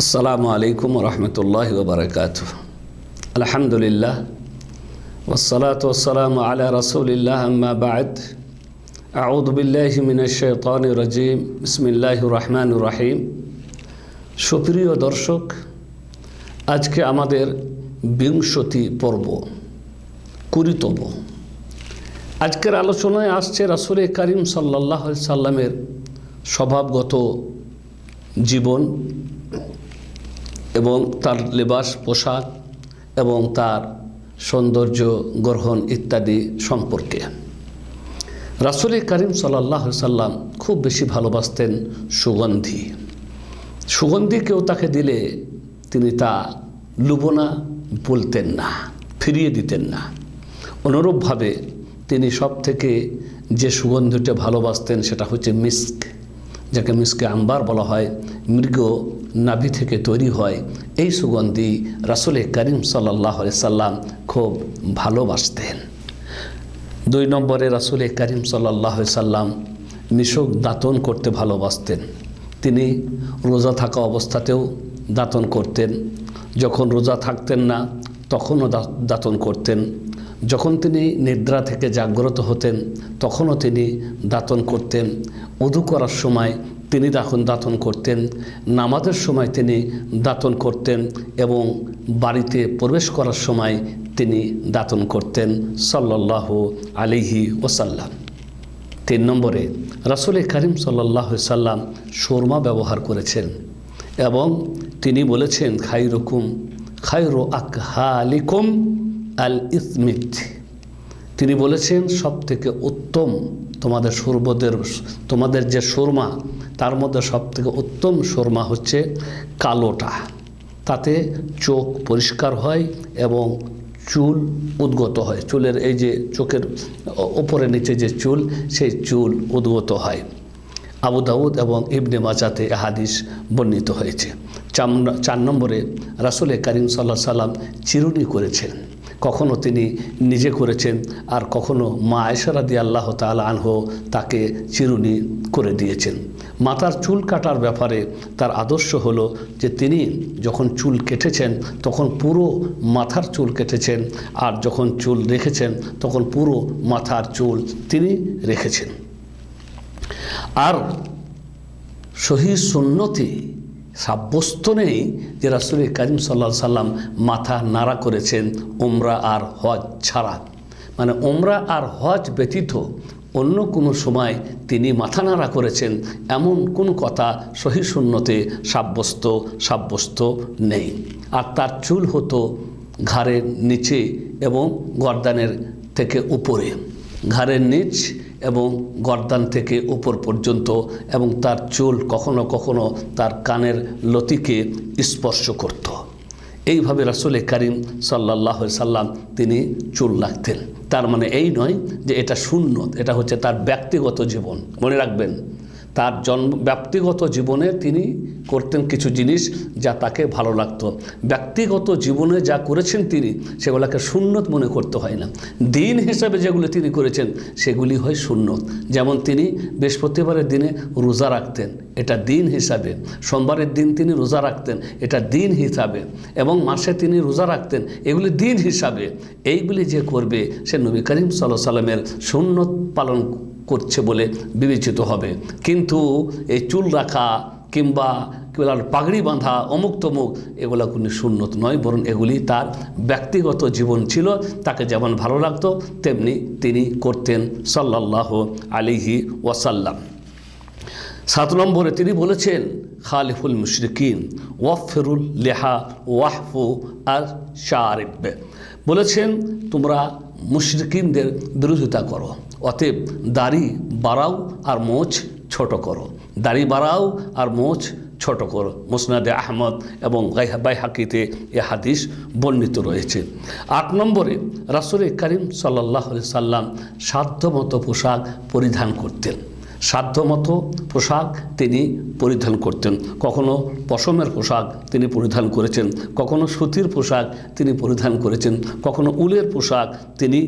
আসসালামু আলাইকুম রহমতুল্লাহ ওবরাকাতুহ। আলহামদুলিল্লাহ ওয়াসসালাতু ওয়াসসালামু আলা রাসূলিল্লাহ আম্মা বা'দ। আউযু বিল্লাহি মিনাশ শাইতানির রাজীম। বিসমিল্লাহির রহমানির রহিম। সুপ্রিয় দর্শক, আজকে আমাদের 20 পর্ব 20তম। আজকের আলোচনায় আসছে রাসূল করিম সাল্লাল্লাহু আলাইহি সাল্লামের স্বভাবগত জীবন এবং তার লেবাস পোশাক এবং তার সৌন্দর্য গ্রহণ ইত্যাদি সম্পর্কে। রাসূল করিম সাল্লাল্লাহু আলাইহি সাল্লাম খুব বেশি ভালোবাসতেন সুগন্ধি। সুগন্ধি কেউ তাকে দিলে তিনি তা লুবনা বলতেন না, ফিরিয়ে দিতেন না। অনুরূপভাবে তিনি সব থেকে যে সুগন্ধিটা ভালোবাসতেন সেটা হচ্ছে মিস্ক, যাকে মিস্কে আম্বার বলা হয়। মৃগ নাভি থেকে তৈরি হয় এই সুগন্ধি রাসূল করিম সাল্লাল্লাহু আলাইহি সাল্লাম খুব ভালোবাসতেন। 2 নম্বরে রাসূল করিম সাল্লাল্লাহু আলাইহি সাল্লাম মিশক দাতন করতে ভালোবাসতেন। তিনি রোজা থাকা অবস্থাতেও দাতন করতেন, যখন রোজা থাকতেন না তখনও দাতন করতেন, যখন তিনি নিদ্রা থেকে জাগ্রত হতেন তখনও তিনি দাতন করতেন, ওযু করার সময় তিনি দাতন করতেন, নামাজের সময় তিনি দাতন করতেন এবং বাড়িতে প্রবেশ করার সময় তিনি দাতন করতেন সাল্লাল্লাহু আলাইহি ওয়াসাল্লাম। 3 নম্বরে রাসূল করিম সাল্লাল্লাহু আলাইহি সাল্লাম সুরমা ব্যবহার করেছেন এবং তিনি বলেছেন খায়রু আকহালিকুম আল ইসমিত। তিনি বলেছেন সব থেকে উত্তম তোমাদের যে সুরমা তার মধ্যে সব থেকে উত্তম সুরমা হচ্ছে কালোটা। তাতে চোখ পরিষ্কার হয় এবং চুল উদ্গত হয়। চুলের এই যে চোখের ওপরে নিচে যে চুল, সেই চুল উদ্গত হয়। আবু দাউদ এবং ইবনে মাজাতে এ হাদিস বর্ণিত হয়েছে। 4 নম্বরে রাসূল করিম সাল্লাল্লাহু আলাইহি সাল্লাম চিরুনি করেছেন। কখনো তিনি নিজে করেছেন আর কখনো মা আয়েশা রাদিয়াল্লাহু তাআলা আনহা তাকে চিরুনি করে দিয়েছেন। মাথার চুল কাটার ব্যাপারে তার আদর্শ হলো যে তিনি যখন চুল কেটেছেন তখন পুরো মাথার চুল কেটেছেন, আর যখন চুল রেখেছেন তখন পুরো মাথার চুল তিনি রেখেছেন। আর সহিহ সুন্নতে সাব্যস্ত নেই যে রাসূল করিম সাল্লাল্লাহু আলাইহি সাল্লাম মাথা নাড়া করেছেন উমরা আর হজ ছাড়া। মানে উমরা আর হজ ব্যতীত অন্য কোনো সময় তিনি মাথা নাড়া করেছেন এমন কোনো কথা সহিহ সুন্নতে সাব্যস্ত নেই। আর তার চুল হতো ঘাড়ের নিচে এবং গর্দানের থেকে উপরে, ঘাড়ের নিচ এবং গর্দান থেকে উপর পর্যন্ত, এবং তার চুল কখনো কখনো তার কানের লতিকে স্পর্শ করত। এইভাবে রাসূল করিম সাল্লাল্লাহু আলাইহি সাল্লাম তিনি চুল রাখতেন। তার মানে এই নয় যে এটা সুন্নত, এটা হচ্ছে তার ব্যক্তিগত জীবন। মনে রাখবেন, তার ব্যক্তিগত জীবনে তিনি করতেন কিছু জিনিস যা তাকে ভালো লাগতো। ব্যক্তিগত জীবনে যা করেছেন তিনি সেগুলোকে সুন্নত মনে করতে হয় না। দিন হিসাবে যেগুলো তিনি করেছেন সেগুলি হয় সুন্নত। যেমন তিনি বৃহস্পতিবারের দিনে রোজা রাখতেন, এটা দিন হিসাবে। সোমবারের দিন তিনি রোজা রাখতেন, এটা দিন হিসাবে। এবং মাসে তিনি রোজা রাখতেন, এগুলি দিন হিসাবে। এইগুলি যে করবে সে নবী করিম সাল্লাল্লাহু আলাইহি সাল্লামের সুন্নত পালন করছে বলে বিবেচিত হবে। কিন্তু এই চুল রাখা কিংবা পাগড়ি বাঁধা অমুক তমুক এগুলো কোনো সুন্নত নয়, বরং এগুলি তার ব্যক্তিগত জীবন ছিল। তাকে যেমন ভালো লাগতো তেমনি তিনি করতেন সাল্লাল্লাহু আলাইহি ওয়াসাল্লাম। 7 নম্বরে তিনি বলেছেন খালিফুল মুশরিকিন ওয়াফিরুল লিহা ওয়াহফু আর শারিব। বলেছেন তোমরা মুশরিকিনদের বিরোধিতা করো, অতএব দাড়ি বাড়াও আর মোচ ছোট করো। দাড়ি বাড়াও আর মোচ ছোট করো। মুসনাদে আহমদ এবং বাইহাকিতে এ হাদিস বর্ণিত রয়েছে। 8 নম্বরে রাসূল করিম সাল্লাল্লাহু আলাইহি সাল্লাম সাধ্যমতো পোশাক পরিধান করতেন। সাধ্যমতো পোশাক তিনি পরিধান করতেন। কখনো পশমের পোশাক তিনি পরিধান করেছেন, কখনো সুতির পোশাক তিনি পরিধান করেছেন, কখনো উলের পোশাক তিনি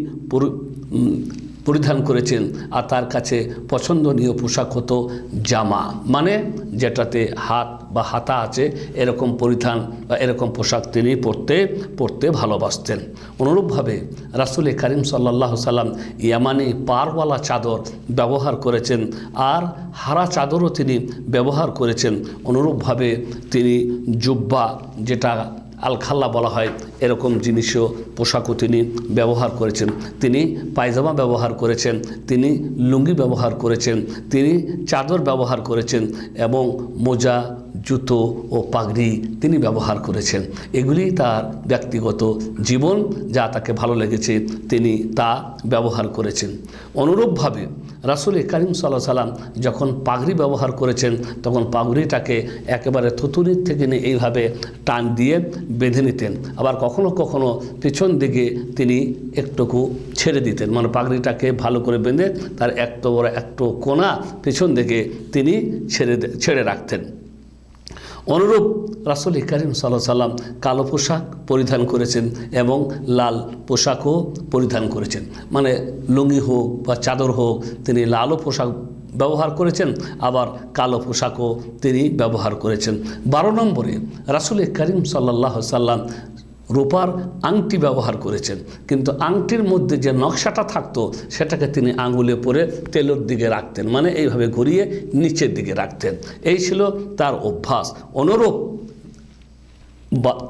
পরিধান করেছেন। আর তার কাছে পছন্দনীয় পোশাক হতো জামা, মানে যেটাতে হাত বা হাতা আছে এরকম পরিধান বা এরকম পোশাক তিনি পরতে ভালোবাসতেন। অনুরূপভাবে রাসূল করিম সাল্লাল্লাহু আলাইহি সাল্লাম ইয়ামানি পারওয়ালা চাদর ব্যবহার করেছেন, আর হারা চাদরও তিনি ব্যবহার করেছেন। অনুরূপভাবে তিনি জুব্বা, যেটা আলখাল্লা বলা হয়, এরকম জিনিসও পোশাকও তিনি ব্যবহার করেছেন। তিনি পায়জামা ব্যবহার করেছেন, তিনি লুঙ্গি ব্যবহার করেছেন, তিনি চাদর ব্যবহার করেছেন এবং মোজা, জুতো ও পাগড়ি তিনি ব্যবহার করেছেন। এগুলি তার ব্যক্তিগত জীবন, যা তাকে ভালো লেগেছে তিনি তা ব্যবহার করেছেন। অনুরূপভাবে রাসূল করিম সাল্লাল্লাহু আলাইহি সাল্লাম যখন পাগড়ি ব্যবহার করেছেন তখন পাগড়িটাকে একেবারে থুতুনির থেকে নিয়ে এইভাবে টান দিয়ে বেঁধে নিতেন, আবার কখনো কখনো পিছন দিকে তিনি একটুকু ছেড়ে দিতেন, মানে পাগড়িটাকে ভালো করে বেঁধে তার একটু বড় একটু কোনা পিছন দিকে তিনি ছেড়ে রাখতেন। অনুরূপ রাসূল করিম সাল্লাল্লাহু আলাইহি সাল্লাম কালো পোশাক পরিধান করেছেন এবং লাল পোশাকও পরিধান করেছেন, মানে লুঙ্গি হোক বা চাদর হোক তিনি লালও পোশাক ব্যবহার করেছেন, আবার কালো পোশাকও তিনি ব্যবহার করেছেন। 12 নম্বরে রাসূল করিম সাল্লাল্লাহু আলাইহি সাল্লাম রূপার আংটি ব্যবহার করেছেন, কিন্তু আংটির মধ্যে যে নকশাটা থাকতো সেটাকে তিনি আঙুলে পরে তেলের দিকে রাখতেন, মানে এইভাবে ঘুরিয়ে নিচের দিকে রাখতেন। এই ছিল তার অভ্যাস। অনুরূপ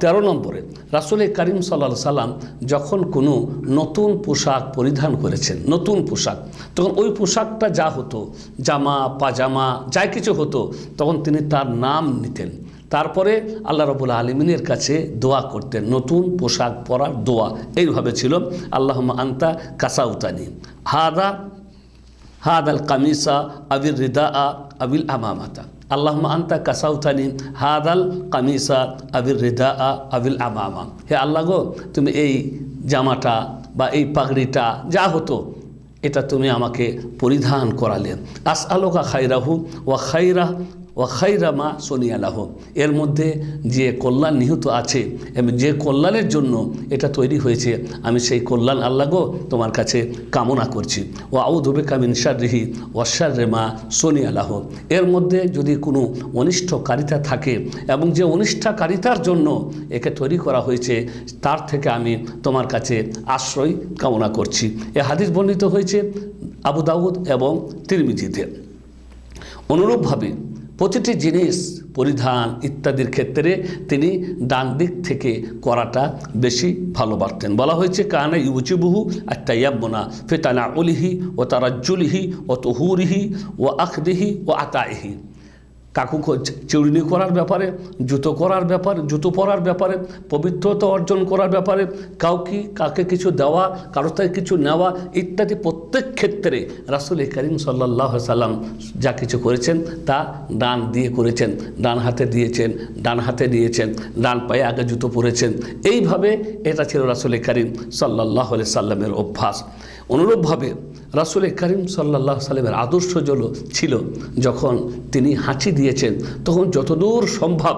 13 নম্বরে রাসূল করিম সাল্লাল্লাহু আলাইহি সাল্লাম যখন কোনো নতুন পোশাক পরিধান করেছেন, নতুন পোশাক, তখন ওই পোশাকটা যা হতো, জামা পাজামা যা কিছু হতো, তখন তিনি তার নাম নিতেন, তারপরে আল্লাহ রাব্বুল আলামিনের কাছে দোয়া করতেন, নতুন পোশাক পরার দোয়া এইভাবে ছিল। আল্লাহুম্মা আনতা কাসাউতানি হাদাল কামিসা আবির রিদা আবিল আমামাতা, আল্লাহুম্মা আনতা কাসাউতানি হাদাল কামিসা আবির রিদা আবিল আমামা, হে আল্লাহ গো, তুমি এই জামাটা বা এই পাগড়িটা যা হতো এটা তুমি আমাকে পরিধান করালে। আসআলুকা খায়রাহু ওয়া খায়রা মা সুনিয়া লাহু, এর মধ্যে যে কল্যাণ নিহিত আছে এবং যে কল্যাণের জন্য এটা তৈরি হয়েছে, আমি সেই কল্যাণ আল্লাহ গো তোমার কাছে কামনা করছি। ওয়া আউযু বিকা মিন শাররিহি ওয়া শাররি মা সুনিয়া লাহু, এর মধ্যে যদি কোনো অনিষ্টকারিতা থাকে এবং যে অনিষ্টকারিতার জন্য একে তৈরি করা হয়েছে তার থেকে আমি তোমার কাছে আশ্রয় কামনা করছি। এ হাদিস বর্ণিত হয়েছে আবু দাউদ এবং তিরমিজিতে। অনুরূপভাবে প্রতিটি জিনিস পরিধান ইত্যাদির ক্ষেত্রে তিনি ডান দিক থেকে করাটা বেশি ভালোবাসতেন। বলা হয়েছে কানা ইউজিবুহু আত-তায়াম্মুনা ফি তানাউলিহি ওয়া তারাজ্জুলিহি ওয়া তুহুরিহি ওয়া আখদিহি ওয়া আতাইহি, কাকু চিরুনি করার ব্যাপারে, জুতো পরার ব্যাপারে, পবিত্রতা অর্জন করার ব্যাপারে, কাকে কিছু দেওয়া, কারো থেকে কিছু নেওয়া ইত্যাদি প্রত্যেক ক্ষেত্রে রাসূল করিম সাল্লাল্লাহু আলাইহি সাল্লাম যা কিছু করেছেন তা ডান দিয়ে করেছেন, ডান হাতে দিয়েছেন, ডান পায়ে আগে জুতো পরেছেন। এইভাবে এটা ছিল রাসূল করিম সাল্লাল্লাহু আলাইহি সাল্লামের অভ্যাস। অনুরূপভাবে রাসূল করিম সাল্লাল্লাহু আলাইহি সাল্লামের আদর্শ ছিল যখন তিনি হাঁচি দিয়েছেন তখন যতদূর সম্ভব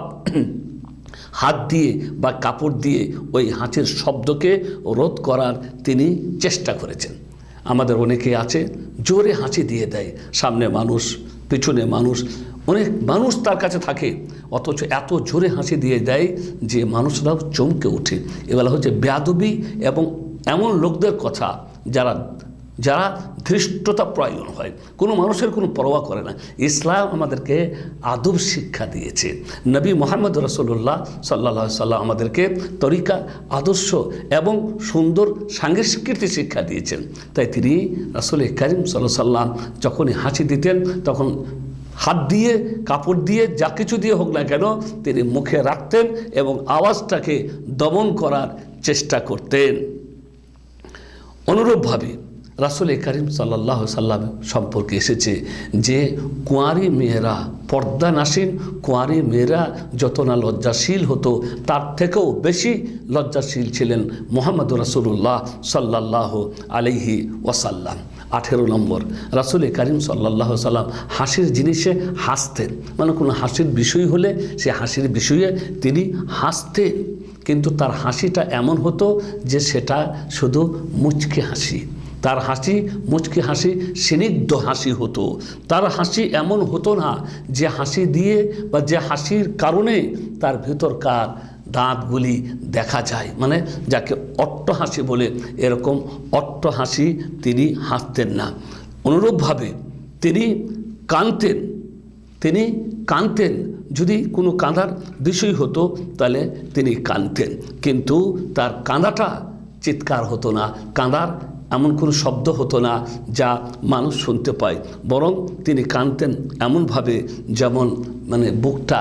হাত দিয়ে বা কাপড় দিয়ে ওই হাঁচির শব্দকে রোধ করার তিনি চেষ্টা করেছেন। আমাদের অনেকে আছে জোরে হাঁচি দিয়ে দেয়, সামনে মানুষ পিছনে মানুষ, অনেক মানুষ তার কাছে থাকে, অথচ এত জোরে হাঁচি দিয়ে দেয় যে মানুষরাও চমকে ওঠে। এগুলো হচ্ছে বেয়াদবি এবং এমন লোকদের কথা যারা ধৃষ্টতা প্রয়োজন হয়, কোনো মানুষের কোনো পরোয়া করে না। ইসলাম আমাদেরকে আদব শিক্ষা দিয়েছে, নবী মুহাম্মদ রাসূলুল্লাহ সাল্লাল্লাহু আলাইহি সাল্লাম আমাদেরকে তরিকা, আদর্শ এবং সুন্দর সাংস্কৃতিক শিক্ষা দিয়েছেন। তাই তিনি রাসূল করিম সাল্লাল্লাহু আলাইহি সাল্লাম যখনই হাঁচি দিতেন তখন হাত দিয়ে কাপড় দিয়ে যা কিছু দিয়ে হোক না কেন তিনি মুখে রাখতেন এবং আওয়াজটাকে দমন করার চেষ্টা করতেন। অনুরূপভাবে রাসূল করিম সাল্লাল্লাহু আলাইহি সাল্লাম সম্পর্কে এসেছে যে কুঁয়ারি মেয়েরা, পর্দানাসীন কুঁয়ারি মেয়েরা যত না লজ্জাশীল হতো তার থেকেও বেশি লজ্জাশীল ছিলেন মুহাম্মদুর রাসূলুল্লাহ সাল্লাল্লাহু আলাইহি ওয়াসাল্লাম। 18 নম্বর, রাসূল করিম সাল্লাল্লাহু আলাইহি সাল্লাম হাসির জিনিসে হাসতেন, মানে কোনো হাসির বিষয় হলে সে হাসির বিষয়ে তিনি হাসতেন, কিন্তু তার হাসিটা এমন হতো যে সেটা শুধু মুচকি হাসি, তার হাসি মুচকি হাসি স্নিগ্ধ হাসি হতো। তার হাসি এমন হতো না যে হাসি দিয়ে বা যে হাসির কারণে তার ভিতরকার দাঁতগুলি দেখা যায়, মানে যাকে অট্ট হাসি বলে, এরকম অট্ট হাসি তিনি হাসতেন না। অনুরূপভাবে তিনি কাঁদতেন, যদি কোনো কাঁদার বিষয় হতো তাহলে তিনি কাঁদতেন, কিন্তু তার কাঁদাটা চিৎকার হতো না, কাঁদার এমন কোনো শব্দ হতো না যা মানুষ শুনতে পায়, বরং তিনি কাঁদতেন এমনভাবে যেমন বুকটা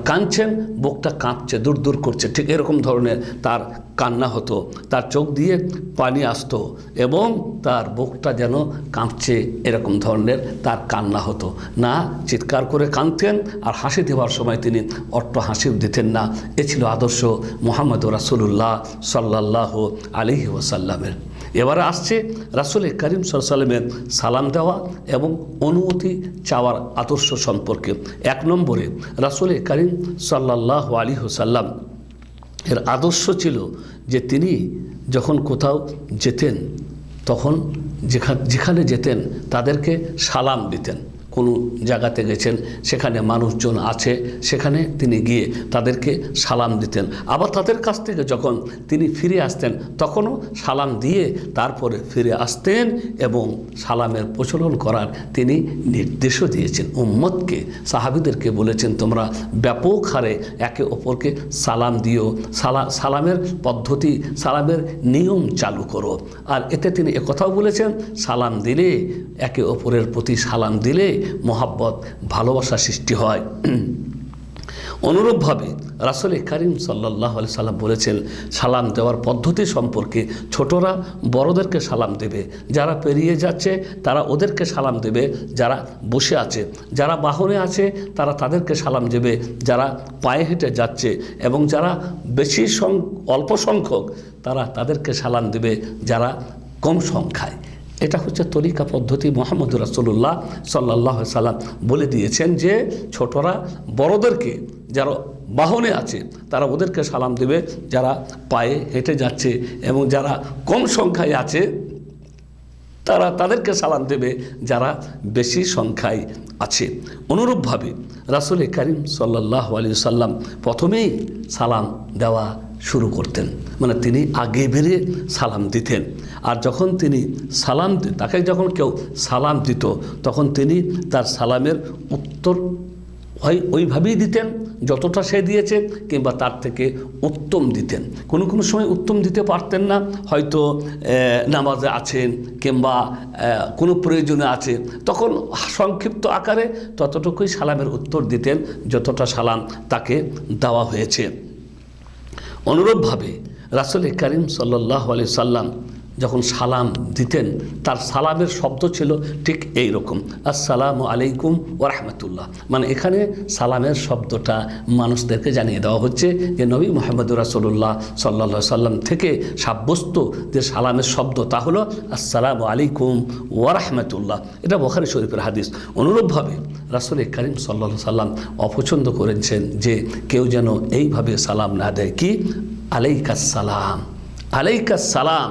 কাঁদছেন, বুকটা কাঁপছে, দূর দূর করছে, ঠিক এরকম ধরনের তার কান্না হতো। তার চোখ দিয়ে পানি আসতো এবং তার বুকটা যেন কাঁপছে, এরকম ধরনের তার কান্না হতো না। চিৎকার করে কাঁদতেন, আর হাসি দেওয়ার সময় তিনি অট্ট হাসিও দিতেন না। এ ছিল আদর্শ মুহাম্মদ রাসূলুল্লাহ সাল্লাল্লাহু আলাইহি ওয়াসাল্লামের। এবারে আসছে রাসূল করিম সাল্লাল্লাহু আলাইহি ওয়াসাল্লামের সালাম দেওয়া এবং অনুমতি চাওয়ার আদর্শ সম্পর্কে। 1 নম্বরে রাসূল করিম সাল্লাল্লাহু আলাইহি ওয়াসাল্লাম এর আদর্শ ছিল যে তিনি যখন কোথাও যেতেন তখন যেখানে যেতেন তাদেরকে সালাম দিতেন। কোনো জায়গাতে গেছেন, সেখানে মানুষজন আছে, সেখানে তিনি গিয়ে তাদেরকে সালাম দিতেন। আবার তাদের কাছ থেকে যখন তিনি ফিরে আসতেন তখনও সালাম দিয়ে তারপরে ফিরে আসতেন এবং সালামের প্রচলন করার তিনি নির্দেশও দিয়েছেন। উম্মতকে, সাহাবীদেরকে বলেছেন তোমরা ব্যাপক হারে একে অপরকে সালাম দিও, সালামের পদ্ধতি, সালামের নিয়ম চালু করো। আর এতে তিনি একথাও বলেছেন, সালাম দিলে, একে অপরের প্রতি সালাম দিলে মোহাব্বত, ভালোবাসা সৃষ্টি হয়। অনুরূপভাবে রাসূল করিম সাল্লাল্লাহু আলাইহি সাল্লাম বলেছেন সালাম দেওয়ার পদ্ধতি সম্পর্কে, ছোটরা বড়দেরকে সালাম দেবে, যারা পেরিয়ে যাচ্ছে তারা ওদেরকে সালাম দেবে, যারা বসে আছে, যারা বাহনে আছে তারা তাদেরকে সালাম দেবে, যারা পায়ে হেঁটে যাচ্ছে এবং যারা অল্প সংখ্যক তারা তাদেরকে সালাম দেবে, যারা কম সংখ্যায়। এটা হচ্ছে তরিকা পদ্ধতি। মুহাম্মদ রাসূলুল্লাহ সাল্লাল্লাহু আলাইহি সাল্লাম বলে দিয়েছেন যে ছোটরা বড়দেরকে, যারা বাহনে আছে তারা ওদেরকে সালাম দেবে, যারা পায়ে হেঁটে যাচ্ছে এবং যারা কম সংখ্যায় আছে তারা তাদেরকে সালাম দেবে, যারা বেশি সংখ্যায় আছে। অনুরূপভাবে রাসূল করিম সাল্লাল্লাহু আলাইহি সাল্লাম প্রথমেই সালাম দেওয়া শুরু করতেন, তিনি আগে বেরিয়ে সালাম দিতেন। আর যখন তিনি তাকে যখন কেউ সালাম দিত তখন তিনি তার সালামের উত্তর হয় ওইভাবেই দিতেন যতটা সে দিয়েছে, কিংবা তার থেকে উত্তম দিতেন। কোনো সময় উত্তম দিতে পারতেন না, হয়তো নামাজে আছেন কিংবা কোনো প্রয়োজনে আছে, তখন সংক্ষিপ্ত আকারে ততটুকুই সালামের উত্তর দিতেন যতটা সালাম তাকে দেওয়া হয়েছে। অনুরূপভাবে রাসূল করিম সাল্লাল্লাহু আলাইহি সাল্লাম যখন সালাম দিতেন তার সালামের শব্দ ছিল ঠিক এই রকম, আসসালামু আলাইকুম ওয়া রাহমাতুল্লাহ। এখানে সালামের শব্দটা মানুষদেরকে জানিয়ে দেওয়া হচ্ছে যে নবী মুহাম্মদ রাসূলুল্লাহ সাল্লাল্লাহু আলাইহি সাল্লাম থেকে সাব্যস্ত যে সালামের শব্দ তা হলো আসসালামু আলাইকুম ওয়া রাহমাতুল্লাহ। এটা বুখারী শরীফের হাদিস। অনুরূপভাবে রাসূল করিম সাল্লাল্লাহু আলাইহি সাল্লাম অপছন্দ করেছেন যে কেউ যেন এইভাবে সালাম না দেয়, কি আলাইকাস সালাম, আলাইকাস সালাম,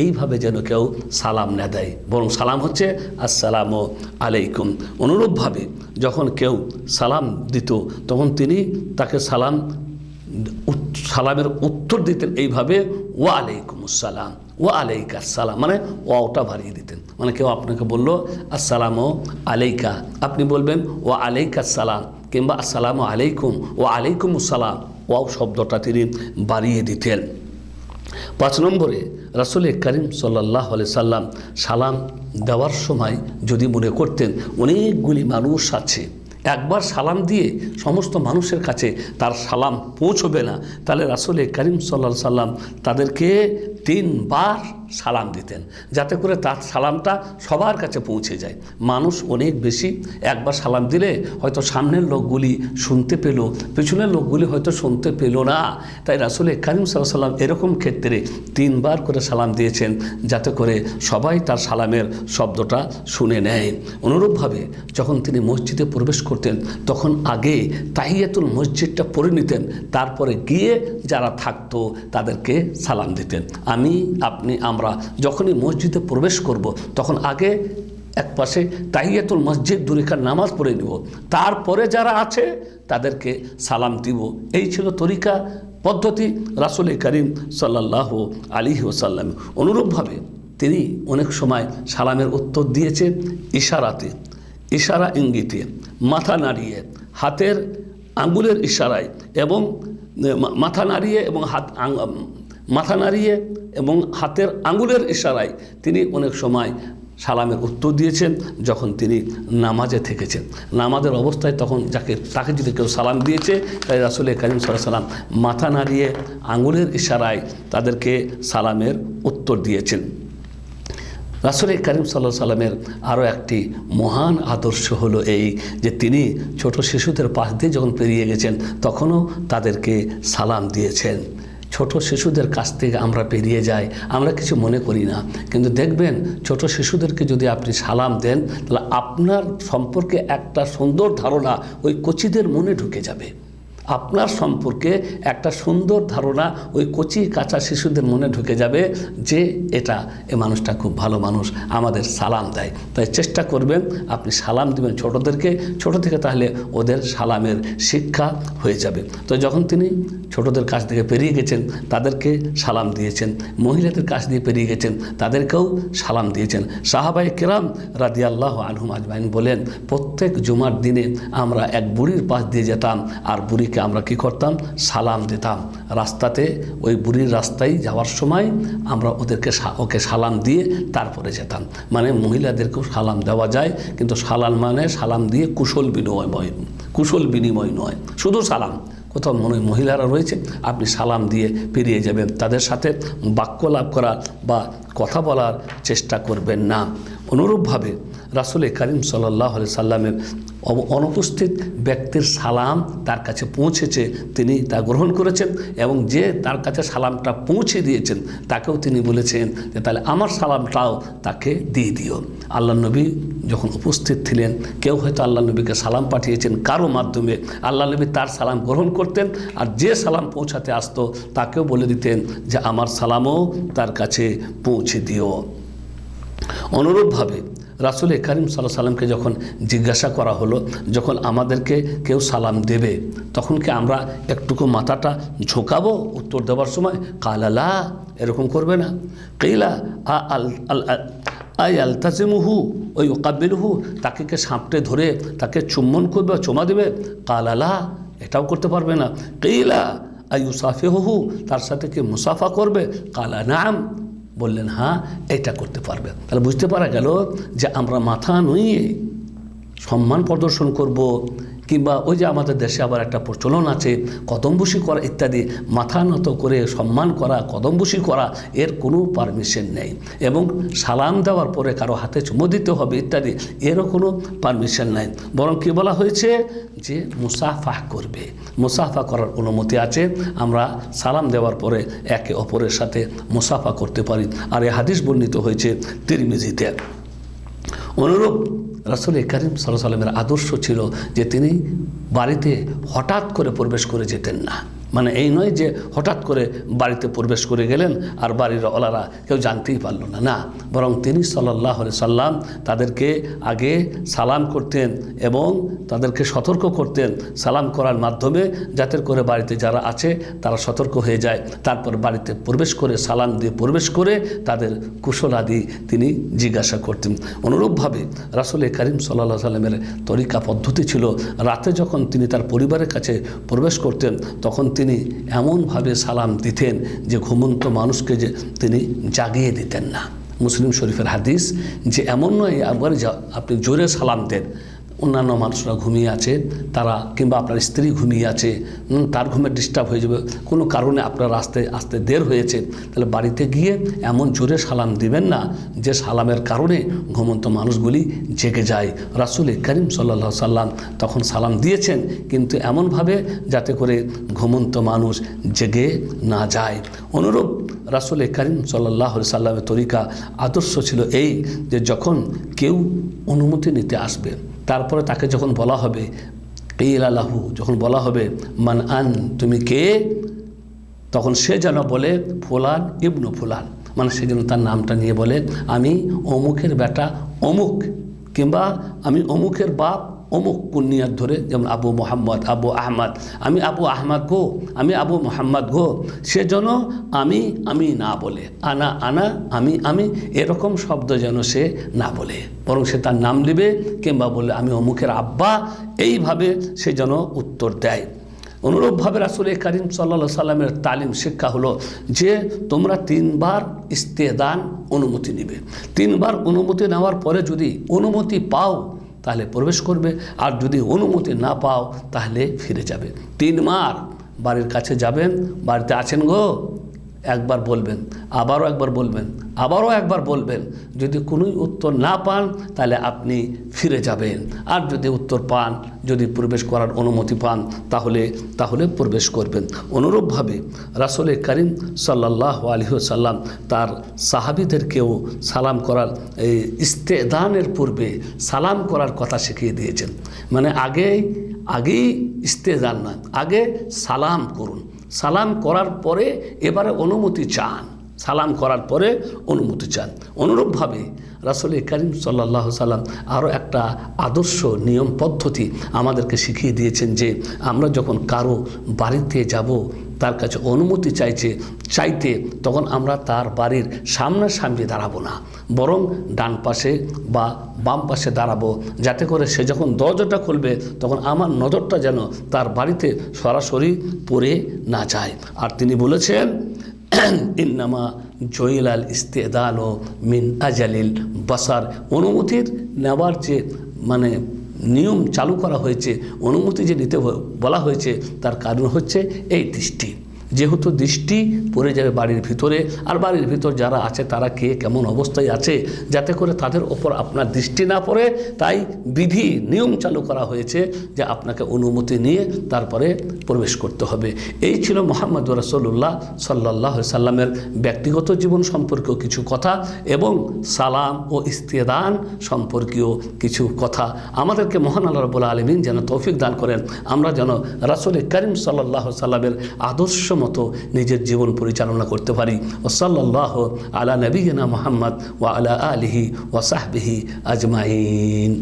এইভাবে যেন কেউ সালাম না দেয়, বরং সালাম হচ্ছে আসসালামু আলাইকুম। অনুরূপভাবে যখন কেউ সালাম দিত তখন তিনি তাকে সালামের উত্তর দিতেন এইভাবে, ওয়া আলাইকুমুসসালাম, ওয়া আলাইকাস সালাম, ওয়াওটা বাড়িয়ে দিতেন। কেউ আপনাকে বলল আসসালামু আলাইকা, আপনি বলবেন ওয়া আলাইকাস সালাম, কিংবা আসসালামু আলাইকুম ওয়া আলাইকুমুসসালাম, ওয়াও শব্দটা তিনি বাড়িয়ে দিতেন। 5 নম্বরে রাসূল করিম সাল্লাল্লাহু আলাইহি সাল্লাম সালাম দেওয়ার সময় যদি মনে করতেন অনেকগুলি মানুষ আছে, একবার সালাম দিয়ে সমস্ত মানুষের কাছে তার সালাম পৌঁছবে না, তাহলে রাসূল করিম সাল্লাল্লাহু আলাইহি সাল্লাম তাদেরকে 3 বার সালাম দিতেন, যাতে করে তার সালামটা সবার কাছে পৌঁছে যায়। মানুষ অনেক বেশি, একবার সালাম দিলে হয়তো সামনের লোকগুলি শুনতে পেল, পেছনের লোকগুলি হয়তো শুনতে পেল না। তাই রাসূল করিম সাল্লাল্লাহু আলাইহি সাল্লাম এরকম ক্ষেত্রে 3 বার করে সালাম দিয়েছেন, যাতে করে সবাই তার সালামের শব্দটা শুনে নেয়। অনুরূপভাবে যখন তিনি মসজিদে প্রবেশ করতেন তখন আগে তাহিয়াতুল মসজিদটা পড়ে নিতেন, তারপরে গিয়ে যারা থাকতো তাদেরকে সালাম দিতেন। আপনি আমরা যখনই মসজিদে প্রবেশ করব তখন আগে এক পাশে তাহিয়াতুল মসজিদ দুরিকার নামাজ পড়ে নিব, তারপরে যারা আছে তাদেরকে সালাম দিব। এই ছিল তরিকা পদ্ধতি রাসূল করিম সাল্লাল্লাহু আলাইহি ওয়াসাল্লাম। অনুরূপভাবে তিনি অনেক সময় সালামের উত্তর দিয়েছেন ইশারাতে, ইশারা ইঙ্গিতে, মাথা নাড়িয়ে, হাতের আঙ্গুলের ইশারায় এবং মাথা নাড়িয়ে এবং হাতের আঙ্গুলের ইশারায় তিনি অনেক সময় সালামের উত্তর দিয়েছেন যখন তিনি নামাজে থেকেছেন। নামাজের অবস্থায় তখন তাকে যদি কেউ সালাম দিয়েছে তাই রাসূল করিম সাল্লাল্লাহু আলাইহি ওয়াসাল্লাম মাথা নাড়িয়ে আঙ্গুলের ইশারায় তাদেরকে সালামের উত্তর দিয়েছেন। রাসূল করিম সাল্লাল্লাহু আলাইহি ওয়াসাল্লামের আরও একটি মহান আদর্শ হলো এই যে তিনি ছোট শিশুদের পাশ দিয়ে যখন পেরিয়ে গেছেন তখনও তাদেরকে সালাম দিয়েছেন। ছোট শিশুদের কাছ থেকে আমরা পেরিয়ে যাই, আমরা কিছু মনে করি না, কিন্তু দেখবেন ছোট শিশুদেরকে যদি আপনি সালাম দেন তাহলে আপনার সম্পর্কে একটা সুন্দর ধারণা ওই কচিদের মনে ঢুকে যাবে। আপনার সম্পর্কে একটা সুন্দর ধারণা ওই কচি কাঁচা শিশুদের মনে ঢুকে যাবে যে এ মানুষটা খুব ভালো মানুষ, আমাদের সালাম দেয়। তাই চেষ্টা করবেন আপনি সালাম দিবেন ছোটদেরকে, ছোট থেকে, তাহলে ওদের সালামের শিক্ষা হয়ে যাবে। তো যখন তিনি ছোটদের কাছ থেকে পেরিয়ে গেছেন তাদেরকে সালাম দিয়েছেন, মহিলাদের কাছ দিয়ে পেরিয়ে গেছেন তাদেরকেও সালাম দিয়েছেন। সাহাবায়ে কেরাম রাদিয়াল্লাহু আনহুম আজমাইন বলেন, প্রত্যেক জুমার দিনে আমরা এক বুড়ির পাশ দিয়ে যেতাম আর বুড়িকে আমরা কি করতাম, সালাম দিতাম। রাস্তাতে ওই বুড়ির রাস্তায় যাওয়ার সময় আমরা ওকে সালাম দিয়ে তারপরে যেতাম। মানে মহিলাদেরকেও সালাম দেওয়া যায়, কিন্তু সালাম মানে সালাম দিয়ে কুশল বিনিময় নয়, শুধু সালাম। কোথাও মহিলারা রয়েছে আপনি সালাম দিয়ে পেরিয়ে যাবেন, তাদের সাথে বাক্য লাভ করার বা কথা বলার চেষ্টা করবেন না। অনুরূপভাবে রাসূল করিম সাল্লাল্লাহু আলাইহি সাল্লামের অনুপস্থিত ব্যক্তির সালাম তার কাছে পৌঁছেছে, তিনি তা গ্রহণ করেছেন এবং যে তার কাছে সালামটা পৌঁছে দিয়েছেন তাকেও তিনি বলেছেন যে তাহলে আমার সালামটাও তাকে দিয়ে দিও। আল্লাহ নবী যখন উপস্থিত ছিলেন, কেউ হয়তো আল্লাহ নবীকে সালাম পাঠিয়েছেন কারো মাধ্যমে, আল্লাহ নবী তার সালাম গ্রহণ করতেন আর যে সালাম পৌঁছাতে আসতো তাকেও বলে দিতেন যে আমার সালামও তার কাছে পৌঁছে দিও। অনুরূপভাবে রাসূল করিম সাল্লাল্লাহু আলাইহি সাল্লামকে যখন জিজ্ঞাসা করা হলো, যখন আমাদেরকে কেউ সালাম দেবে তখন কি আমরা একটুকু মাথাটা ঝোঁকাবো উত্তর দেওয়ার সময়? কালা লা, এরকম করবে না। কিলা আলতাজিমুহু ওই ইউকাব্বিলুহু, তাকে কে সাঁপটে ধরে তাকে চুম্বন করবে, চুমা দেবে? কালা লা, এটাও করতে পারবে না। কিলা আইয়ুসাফিহুহু, তার সাথে কি মুসাফা করবে? কালা নাম, বললেন হ্যাঁ, এটা করতে পারবে। তাহলে বুঝতে পারা গেল যে আমরা মাথা নুইয়ে সম্মান প্রদর্শন করব, কিংবা ওই যে আমাদের দেশে আবার একটা প্রচলন আছে কদমবুসি করা ইত্যাদি, মাথা নত করে সম্মান করা, কদমবুসি করা, এর কোনো পারমিশন নেই। এবং সালাম দেওয়ার পরে কারো হাতে চুমো দিতে হবে ইত্যাদি, এরও কোনো পারমিশন নাই। বরং কী বলা হয়েছে যে মুসাফা করবে, মুসাফা করার অনুমতি আছে। আমরা সালাম দেওয়ার পরে একে অপরের সাথে মুসাফা করতে পারি। আর এই হাদিস বর্ণিত হয়েছে তিরমিজিতে। অনুরূপ রাসূল করিম সাল্লাল্লাহু আলাইহি ওয়াসাল্লামের আদর্শ ছিল যে তিনি বাড়িতে হঠাৎ করে প্রবেশ করে যেতেন না। মানে এই নয় যে হঠাৎ করে বাড়িতে প্রবেশ করে গেলেন আর বাড়ির ওলারা কেউ জানতেই পারল না, না, বরং তিনি সাল্লাল্লাহু আলাইহি সাল্লাম তাদেরকে আগে সালাম করতেন এবং তাদেরকে সতর্ক করতেন সালাম করার মাধ্যমে, যাতে করে বাড়িতে যারা আছে তারা সতর্ক হয়ে যায়। তারপর বাড়িতে প্রবেশ করে সালাম দিয়ে প্রবেশ করে তাদের কুশলাদি তিনি জিজ্ঞাসা করতেন। অনুরূপভাবে রাসূল করিম সাল্লাল্লাহু আলাইহি সাল্লামের তরিকা পদ্ধতি ছিল, রাতে যখন তিনি তার পরিবারের কাছে প্রবেশ করতেন তখন তিনি এমনভাবে সালাম দিতেন যে ঘুমন্ত মানুষকে যে তিনি জাগিয়ে দিতেন না। মুসলিম শরীফের হাদিস যে এমন নয় একবার আপনি জোরে সালাম দেন, অন্যান্য মানুষরা ঘুমিয়ে আছে তারা, কিংবা আপনার স্ত্রী ঘুমিয়ে আছে, তার ঘুমে ডিস্টার্ব হয়ে যাবে, কোনো কারণে আপনার আসতে দের হয়েছে, তাহলে বাড়িতে গিয়ে এমন জোরে সালাম দিবেন না যে সালামের কারণে ঘুমন্ত মানুষগুলি জেগে যায়। রাসূল করিম সাল্লাল্লাহু আলাইহি সাল্লাম তখন সালাম দিয়েছেন, কিন্তু এমনভাবে যাতে করে ঘুমন্ত মানুষ জেগে না যায়। অনুরূপ রাসূল করিম সাল্লাল্লাহু আলাইহি সাল্লামের তরিকা আদর্শ ছিল এই যে যখন কেউ অনুমতি নিতে আসবে, তারপরে তাকে যখন বলা হবে কিলা লাহু, যখন বলা হবে মান আন, তুমি কে, তখন সে যেন বলে ফুলান ইবনু ফুলান, মানে সে যেন তার নামটা নিয়ে বলে আমি অমুকের বেটা অমুক, কিংবা আমি অমুকের বাপ অমুক কুনিয়াত ধরে, যেমন আবু মোহাম্মদ, আবু আহমদ, আমি আবু আহমদ গো, আমি আবু মোহাম্মদ গো। সেজন্য আমি না বলে আনা আমি এরকম শব্দ যেন সে না বলে, বরং সে তার নাম নেবে কিংবা বলে আমি অমুকের আব্বা, এইভাবে সে যেন উত্তর দেয়। অনুরূপভাবে রাসূল করিম সাল্লাল্লাহু আলাইহি সাল্লামের তালিম শিক্ষা হলো যে তোমরা 3 বার ইস্তেদান অনুমতি নেবে। 3 বার অনুমতি নেওয়ার পরে যদি অনুমতি পাও তাহলে প্রবেশ করবে, আর যদি অনুমতি না পাও তাহলে ফিরে যাবে। 3 বার বাড়ির কাছে যাবেন, বাড়িতে আছেন গো একবার বলবেন, আবারও একবার বলবেন, আবারও একবার বলবেন। যদি কোনোই উত্তর না পান তাহলে আপনি ফিরে যাবেন, আর যদি উত্তর পান, যদি প্রবেশ করার অনুমতি পান তাহলে প্রবেশ করবেন। অনুরূপভাবে রাসূল করিম সাল্লাল্লাহু আলাইহি ওয়াসাল্লাম তার সাহাবীদেরকেও সালাম করার এই ইস্তেদানের পূর্বে সালাম করার কথা শিখিয়ে দিয়েছেন। মানে আগেই ইস্তেদান না, আগে সালাম করুন, সালাম করার পরে এবারে অনুমতি চান, সালাম করার পরে অনুমতি চান। অনুরূপভাবে রাসূল করিম সাল্লাল্লাহু আলাইহি সাল্লাম আরও একটা আদর্শ নিয়ম পদ্ধতি আমাদেরকে শিখিয়ে দিয়েছেন যে আমরা যখন কারো বাড়িতে যাব, তার কাছে অনুমতি চাইতে তখন আমরা তার বাড়ির সামনাসামনি দাঁড়াবো না, বরং ডান পাশে বা বাম পাশে দাঁড়াবো, যাতে করে সে যখন দরজাটা খুলবে তখন আমার নজরটা যেন তার বাড়িতে সরাসরি পড়ে না যায়। আর তিনি বলেছেন ইন্নামা জয়িলাল ইস্তেদান ও মিন আজালিল বাসার, অনুমতির নেওয়ার যে মানে নিয়ম চালু করা হয়েছে, অনুমতি যে নিতে বলা হয়েছে, তার কারণ হচ্ছে এই দৃষ্টি। যেহেতু দৃষ্টি পড়ে যাবে বাড়ির ভিতরে, আর বাড়ির ভিতর যারা আছে তারা কে কেমন অবস্থায় আছে, যাতে করে তাদের ওপর আপনার দৃষ্টি না পড়ে, তাই বিধি নিয়ম চালু করা হয়েছে যে আপনাকে অনুমতি নিয়ে তারপরে প্রবেশ করতে হবে। এই ছিল মুহাম্মদ রাসূলুল্লাহ সাল্লাল্লাহু আলাইহি সাল্লামের ব্যক্তিগত জীবন সম্পর্কেও কিছু কথা এবং সালাম ও ইস্তেদান সম্পর্কীয় কিছু কথা। আমাদেরকে মহান আল্লাহ রাব্বুল আলামিন যেন তৌফিক দান করেন, আমরা যেন রাসূল করিম সাল্লাল্লাহু আলাইহি সাল্লামের আদর্শ মতো নিজের জীবন পরিচালনা করতে পারি। ও সাল্লাল্লাহু আলা নবিয়িনা মুহাম্মদ ওয়া আলা আলিহি ওয়া সাহবিহি আজমাইন।